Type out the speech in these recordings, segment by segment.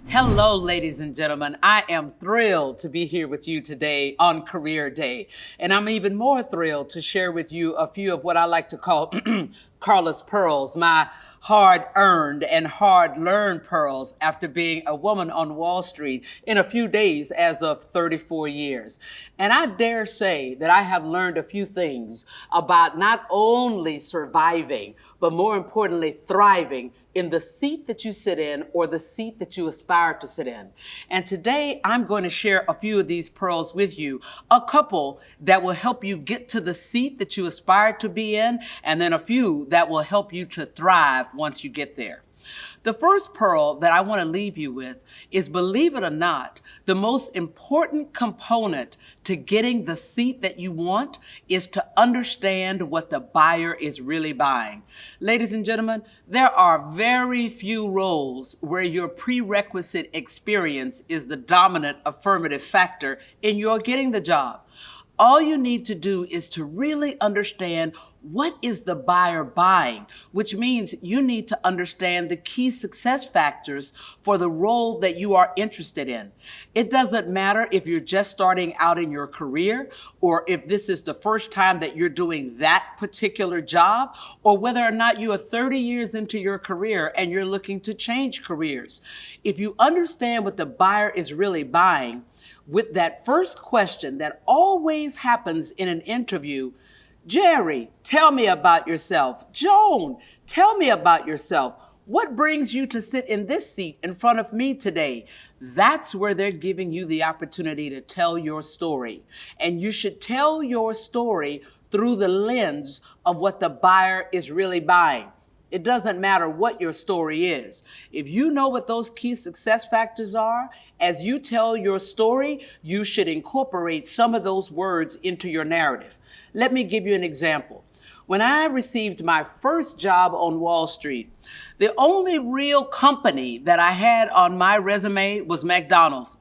Hello, ladies and gentlemen. I am thrilled to be here with you today on Career Day. And I'm even more thrilled to share with you a few of what I like to call Carla's pearls, my hard-earned and hard-learned pearls after being a woman on Wall Street in a few days as of 34 years. And I dare say that I have learned a few things about not only surviving, but more importantly, thriving in the seat that you sit in or the seat that you aspire to sit in. And today I'm going to share a few of these pearls with you, a couple that will help you get to the seat that you aspire to be in, and then a few that will help you to thrive once you get there. The first pearl that I want to leave you with is, believe it or not, the most important component to getting the seat that you want is to understand what the buyer is really buying. Ladies and gentlemen, there are very few roles where your prerequisite experience is the dominant affirmative factor in your getting the job. All you need to do is to really understand what is the buyer buying, which means you need to understand the key success factors for the role that you are interested in. It doesn't matter if you're just starting out in your career, or if this is the first time that you're doing that particular job, or whether or not you are 30 years into your career and you're looking to change careers. If you understand what the buyer is really buying, with that first question that always happens in an interview, Jerry, tell me about yourself. Joan, tell me about yourself. What brings you to sit in this seat in front of me today? That's where they're giving you the opportunity to tell your story. And you should tell your story through the lens of what the buyer is really buying. It doesn't matter what your story is. If you know what those key success factors are, as you tell your story, you should incorporate some of those words into your narrative. Let me give you an example. When I received my first job on Wall Street, the only real company that I had on my resume was McDonald's.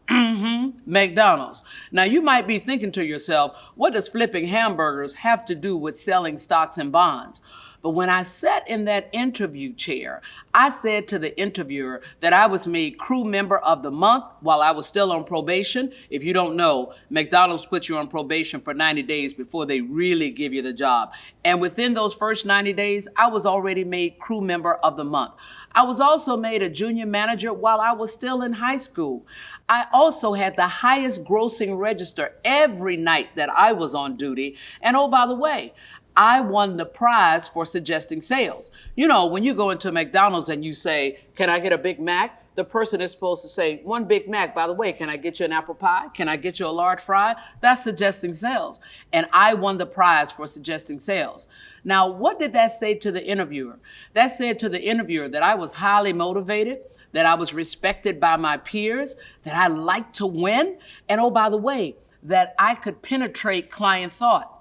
McDonald's. Now, you might be thinking to yourself, what does flipping hamburgers have to do with selling stocks and bonds? But when I sat in that interview chair, I said to the interviewer that I was made crew member of the month while I was still on probation. If you don't know, McDonald's puts you on probation for 90 days before they really give you the job. And within those first 90 days, I was already made crew member of the month. I was also made a junior manager while I was still in high school. I also had the highest grossing register every night that I was on duty. And oh, by the way, I won the prize for suggesting sales. You know, when you go into McDonald's and you say, can I get a Big Mac? The person is supposed to say, one Big Mac, by the way, can I get you an apple pie? Can I get you a large fry? That's suggesting sales. And I won the prize for suggesting sales. Now, what did that say to the interviewer? That said to the interviewer that I was highly motivated, that I was respected by my peers, that I liked to win, and oh, by the way, that I could penetrate client thought.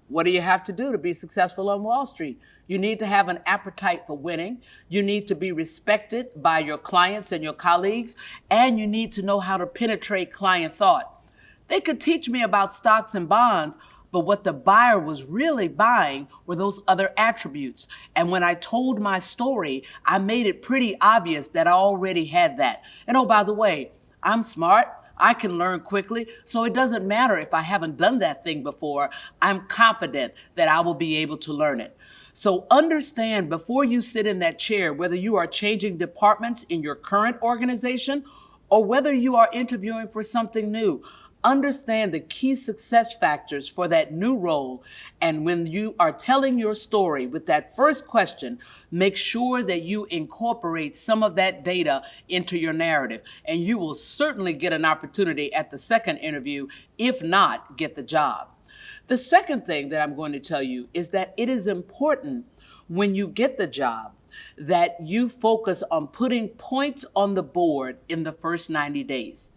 What do you have to do to be successful on Wall Street? You need to have an appetite for winning. You need to be respected by your clients and your colleagues, and you need to know how to penetrate client thought. They could teach me about stocks and bonds, but what the buyer was really buying were those other attributes. And when I told my story, I made it pretty obvious that I already had that. And oh, by the way, I'm smart. I can learn quickly, so it doesn't matter if I haven't done that thing before. I'm confident that I will be able to learn it. So understand before you sit in that chair, whether you are changing departments in your current organization or whether you are interviewing for something new, understand the key success factors for that new role. And when you are telling your story with that first question, make sure that you incorporate some of that data into your narrative. And you will certainly get an opportunity at the second interview, if not get the job. The second thing that I'm going to tell you is that it is important when you get the job that you focus on putting points on the board in the first 90 days.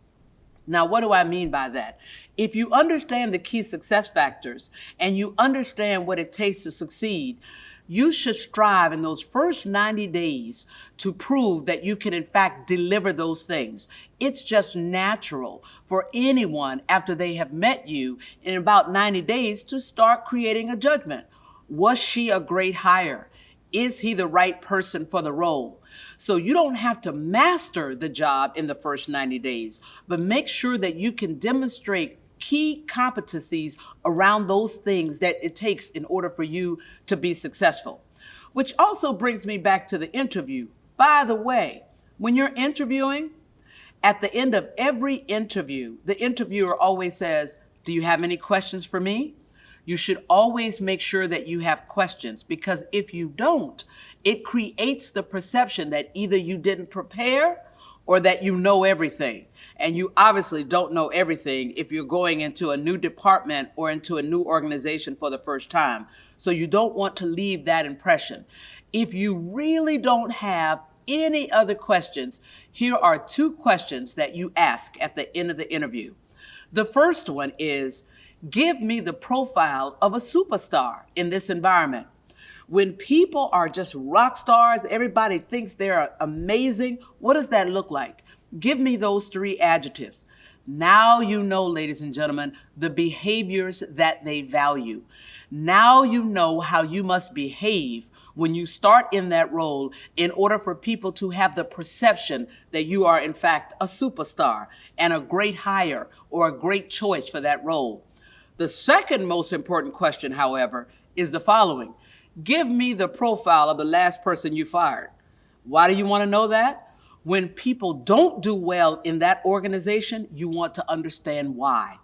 Now, what do I mean by that? If you understand the key success factors and you understand what it takes to succeed, you should strive in those first 90 days to prove that you can, in fact, deliver those things. It's just natural for anyone after they have met you in about 90 days to start creating a judgment. Was she a great hire? Is he the right person for the role? So you don't have to master the job in the first 90 days, but make sure that you can demonstrate key competencies around those things that it takes in order for you to be successful. Which also brings me back to the interview. By the way, when you're interviewing, at the end of every interview, the interviewer always says, "Do you have any questions for me?" You should always make sure that you have questions, because if you don't, it creates the perception that either you didn't prepare or that you know everything. And you obviously don't know everything if you're going into a new department or into a new organization for the first time. So you don't want to leave that impression. If you really don't have any other questions, here are 2 questions that you ask at the end of the interview. The first one is, give me the profile of a superstar in this environment. When people are just rock stars, everybody thinks they're amazing. What does that look like? Give me those 3 adjectives. Now you know, ladies and gentlemen, the behaviors that they value. Now you know how you must behave when you start in that role in order for people to have the perception that you are in fact a superstar and a great hire or a great choice for that role. The second most important question, however, is the following. Give me the profile of the last person you fired. Why do you want to know that? When people don't do well in that organization, you want to understand why.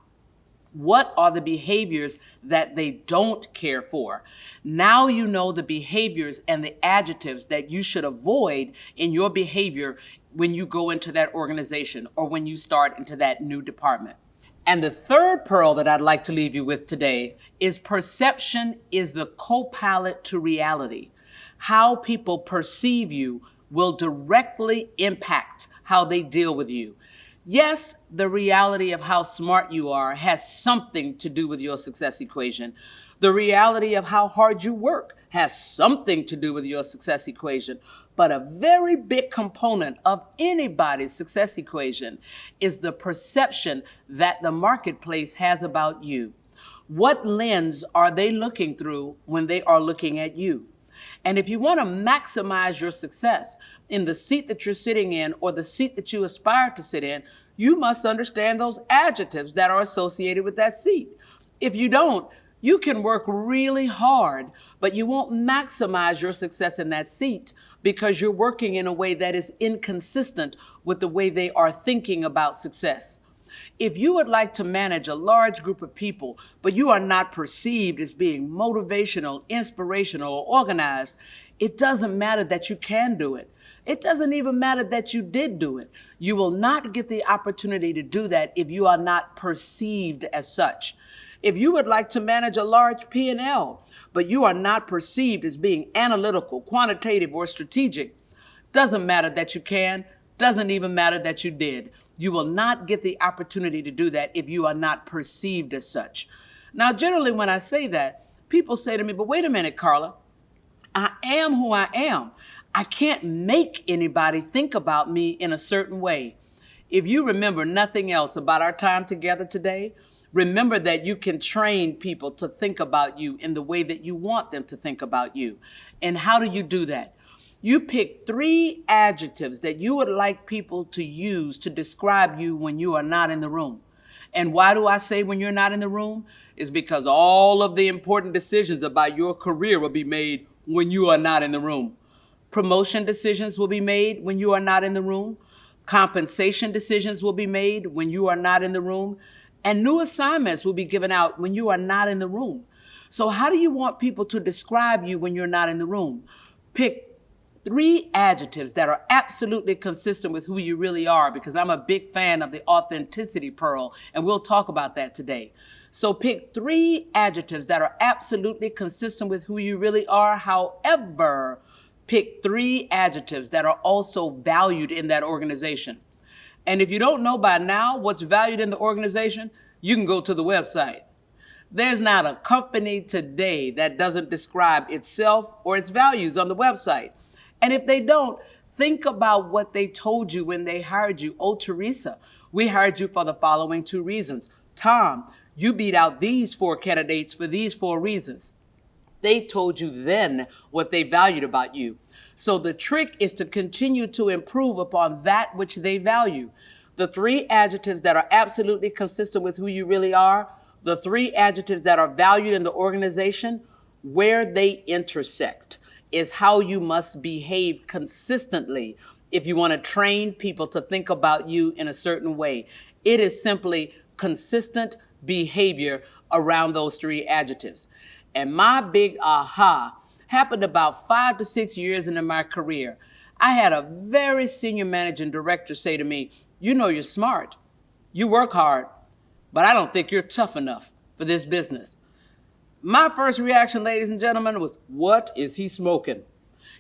What are the behaviors that they don't care for? Now you know the behaviors and the adjectives that you should avoid in your behavior when you go into that organization or when you start into that new department. And the third pearl that I'd like to leave you with today is perception is the co-pilot to reality. How people perceive you will directly impact how they deal with you. Yes, the reality of how smart you are has something to do with your success equation. The reality of how hard you work has something to do with your success equation. But a very big component of anybody's success equation is the perception that the marketplace has about you. What lens are they looking through when they are looking at you? And if you want to maximize your success in the seat that you're sitting in or the seat that you aspire to sit in, you must understand those adjectives that are associated with that seat. If you don't, you can work really hard, but you won't maximize your success in that seat because you're working in a way that is inconsistent with the way they are thinking about success. If you would like to manage a large group of people, but you are not perceived as being motivational, inspirational, or organized, it doesn't matter that you can do it. It doesn't even matter that you did do it. You will not get the opportunity to do that if you are not perceived as such. If you would like to manage a large P&L, but you are not perceived as being analytical, quantitative, or strategic, doesn't matter that you can, doesn't even matter that you did. You will not get the opportunity to do that if you are not perceived as such. Now, generally, when I say that, people say to me, but wait a minute, Carla, I am who I am. I can't make anybody think about me in a certain way. If you remember nothing else about our time together today, remember that you can train people to think about you in the way that you want them to think about you. And how do you do that? You pick 3 adjectives that you would like people to use to describe you when you are not in the room. And why do I say when you're not in the room? It's because all of the important decisions about your career will be made when you are not in the room. Promotion decisions will be made when you are not in the room. Compensation decisions will be made when you are not in the room. And new assignments will be given out when you are not in the room. So how do you want people to describe you when you're not in the room? Pick 3 adjectives that are absolutely consistent with who you really are, because I'm a big fan of the authenticity pearl, and we'll talk about that today. So pick 3 adjectives that are absolutely consistent with who you really are. However, pick 3 adjectives that are also valued in that organization. And if you don't know by now what's valued in the organization, you can go to the website. There's not a company today that doesn't describe itself or its values on the website. And if they don't, think about what they told you when they hired you. Oh, Teresa, we hired you for the following 2 reasons. Tom, you beat out these 4 candidates for these 4 reasons. They told you then what they valued about you. So the trick is to continue to improve upon that which they value. The three adjectives that are absolutely consistent with who you really are, the three adjectives that are valued in the organization, where they intersect is how you must behave consistently if you want to train people to think about you in a certain way. It is simply consistent behavior around those three adjectives. And my big aha happened about 5 to 6 years into my career. I had a very senior managing director say to me, "You know you're smart, you work hard, but I don't think you're tough enough for this business." My first reaction, ladies and gentlemen, was, what is he smoking?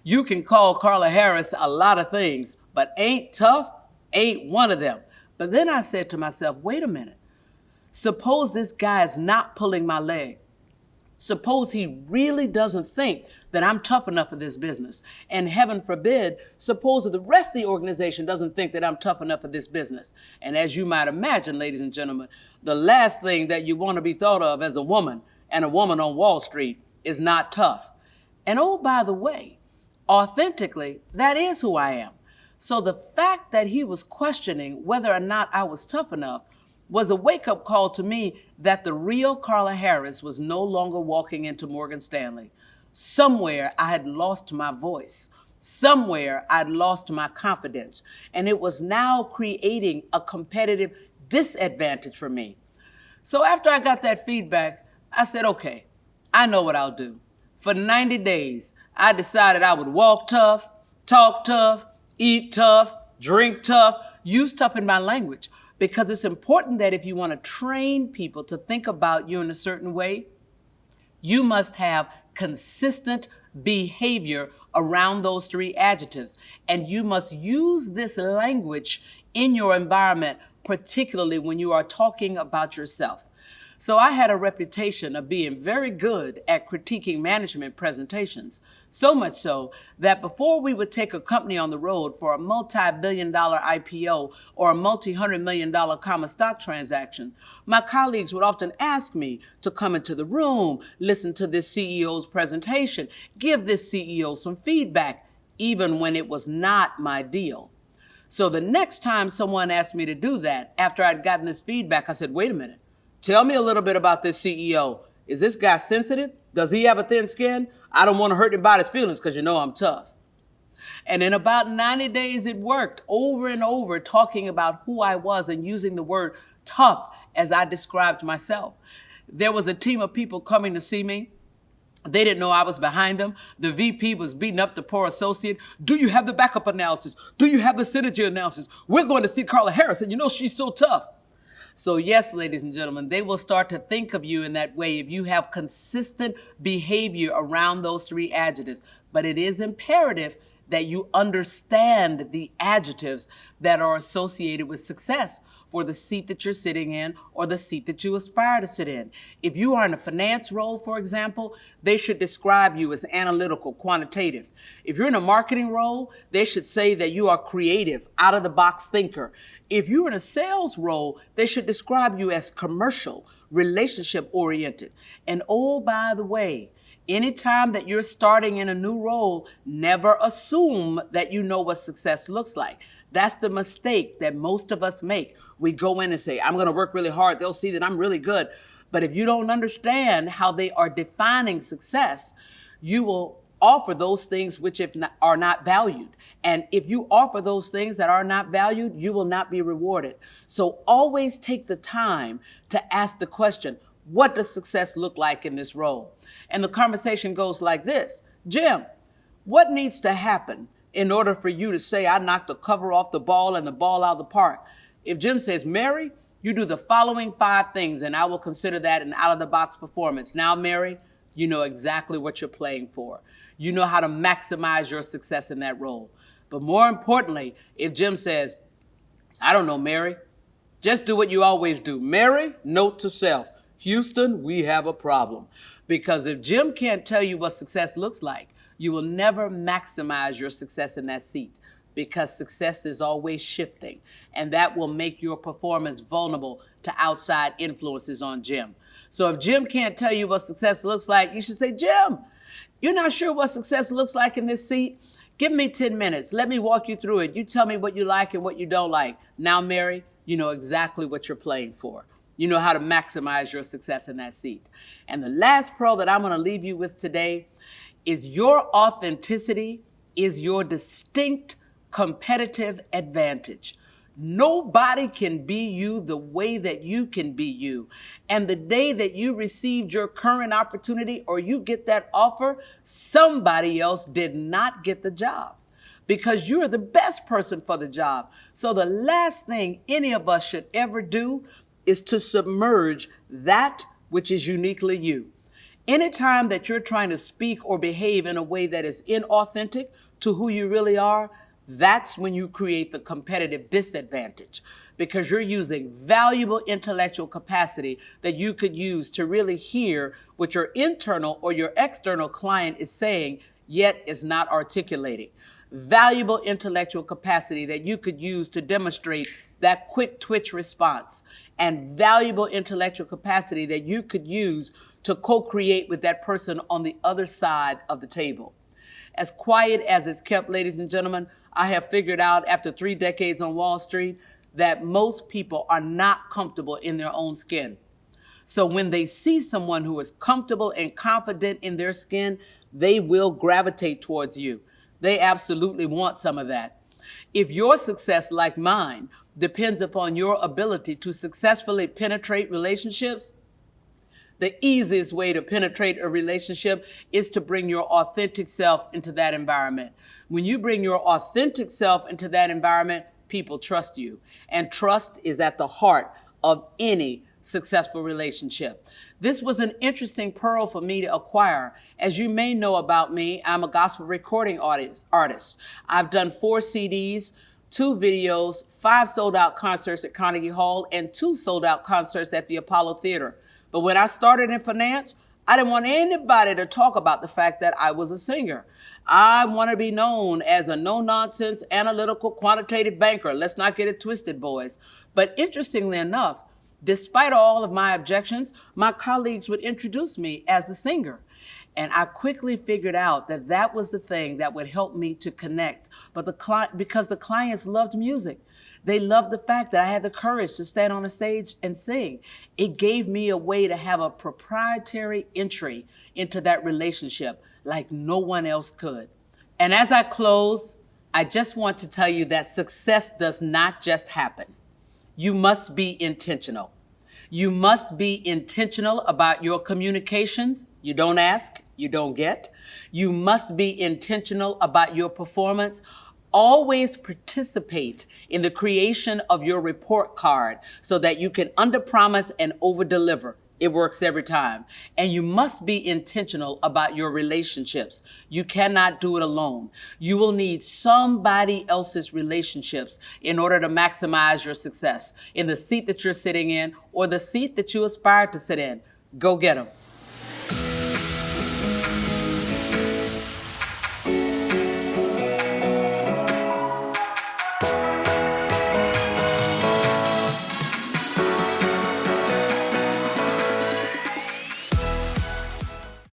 You can call Carla Harris a lot of things, but ain't tough ain't one of them. But then I said to myself, wait a minute. Suppose this guy is not pulling my leg. Suppose he really doesn't think that I'm tough enough for this business. And heaven forbid, suppose that the rest of the organization doesn't think that I'm tough enough for this business. And as you might imagine, ladies and gentlemen, the last thing that you want to be thought of as a woman and a woman on Wall Street is not tough. And oh, by the way, authentically, that is who I am. So the fact that he was questioning whether or not I was tough enough was a wake-up call to me that the real Carla Harris was no longer walking into Morgan Stanley. Somewhere I had lost my voice. Somewhere I'd lost my confidence. And it was now creating a competitive disadvantage for me. So after I got that feedback, I said, okay, I know what I'll do. For 90 days, I decided I would walk tough, talk tough, eat tough, drink tough, use tough in my language. Because it's important that if you want to train people to think about you in a certain way, you must have consistent behavior around those three adjectives. And you must use this language in your environment, particularly when you are talking about yourself. So I had a reputation of being very good at critiquing management presentations, so much so that before we would take a company on the road for a multi-billion-dollar IPO or a multi-hundred-million-dollar common stock transaction, my colleagues would often ask me to come into the room, listen to this CEO's presentation, give this CEO some feedback, even when it was not my deal. So the next time someone asked me to do that, after I'd gotten this feedback, I said, wait a minute. Tell me a little bit about this CEO. Is this guy sensitive? Does he have a thin skin? I don't want to hurt anybody's feelings because you know I'm tough. And in about 90 days, it worked over and over, talking about who I was and using the word tough as I described myself. There was a team of people coming to see me. They didn't know I was behind them. The VP was beating up the poor associate. Do you have the backup analysis? Do you have the synergy analysis? We're going to see Carla Harris, and you know she's so tough. So yes, ladies and gentlemen, they will start to think of you in that way if you have consistent behavior around those three adjectives. But it is imperative that you understand the adjectives that are associated with success for the seat that you're sitting in or the seat that you aspire to sit in. If you are in a finance role, for example, they should describe you as analytical, quantitative. If you're in a marketing role, they should say that you are creative, out-of-the-box thinker. If you're in a sales role, they should describe you as commercial, relationship-oriented. And oh, by the way, anytime that you're starting in a new role, never assume that you know what success looks like. That's the mistake that most of us make. We go in and say, I'm going to work really hard. They'll see that I'm really good. But if you don't understand how they are defining success, you will offer those things which are not valued. And if you offer those things that are not valued, you will not be rewarded. So always take the time to ask the question, what does success look like in this role? And the conversation goes like this: Jim, what needs to happen in order for you to say I knocked the cover off the ball and the ball out of the park? If Jim says, Mary, you do the following 5 things and I will consider that an out-of-the-box performance. Now, Mary, you know exactly what you're playing for. You know how to maximize your success in that role. But more importantly, if Jim says, I don't know, Mary, just do what you always do. Mary, note to self, Houston, we have a problem. Because if Jim can't tell you what success looks like, you will never maximize your success in that seat, because success is always shifting, and that will make your performance vulnerable to outside influences on Jim. So if Jim can't tell you what success looks like, you should say, Jim, you're not sure what success looks like in this seat? Give me 10 minutes. Let me walk you through it. You tell me what you like and what you don't like. Now, Mary, you know exactly what you're playing for. You know how to maximize your success in that seat. And the last pearl that I'm going to leave you with today is your authenticity is your distinct competitive advantage. Nobody can be you the way that you can be you. And the day that you received your current opportunity or you get that offer, somebody else did not get the job because you're the best person for the job. So the last thing any of us should ever do is to submerge that which is uniquely you. Anytime that you're trying to speak or behave in a way that is inauthentic to who you really are, that's when you create the competitive disadvantage because you're using valuable intellectual capacity that you could use to really hear what your internal or your external client is saying, yet is not articulating. Valuable intellectual capacity that you could use to demonstrate that quick twitch response, and valuable intellectual capacity that you could use to co-create with that person on the other side of the table. As quiet as it's kept, ladies and gentlemen, I have figured out after 3 decades on Wall Street that most people are not comfortable in their own skin. So when they see someone who is comfortable and confident in their skin, they will gravitate towards you. They absolutely want some of that. If your success, like mine, depends upon your ability to successfully penetrate relationships, the easiest way to penetrate a relationship is to bring your authentic self into that environment. When you bring your authentic self into that environment, people trust you. And trust is at the heart of any successful relationship. This was an interesting pearl for me to acquire. As you may know about me, I'm a gospel recording artist. I've done 4 CDs, 2 videos, 5 sold-out concerts at Carnegie Hall, and 2 sold-out concerts at the Apollo Theater. But when I started in finance, I didn't want anybody to talk about the fact that I was a singer. I want to be known as a no-nonsense, analytical, quantitative banker. Let's not get it twisted, boys. But interestingly enough, despite all of my objections, my colleagues would introduce me as a singer. And I quickly figured out that that was the thing that would help me to connect. But because the clients loved music. They loved the fact that I had the courage to stand on a stage and sing. It gave me a way to have a proprietary entry into that relationship like no one else could. And as I close, I just want to tell you that success does not just happen. You must be intentional. You must be intentional about your communications. You don't ask, you don't get. You must be intentional about your performance. Always participate in the creation of your report card so that you can underpromise and overdeliver. It works every time. And you must be intentional about your relationships. You cannot do it alone. You will need somebody else's relationships in order to maximize your success in the seat that you're sitting in or the seat that you aspire to sit in. Go get them.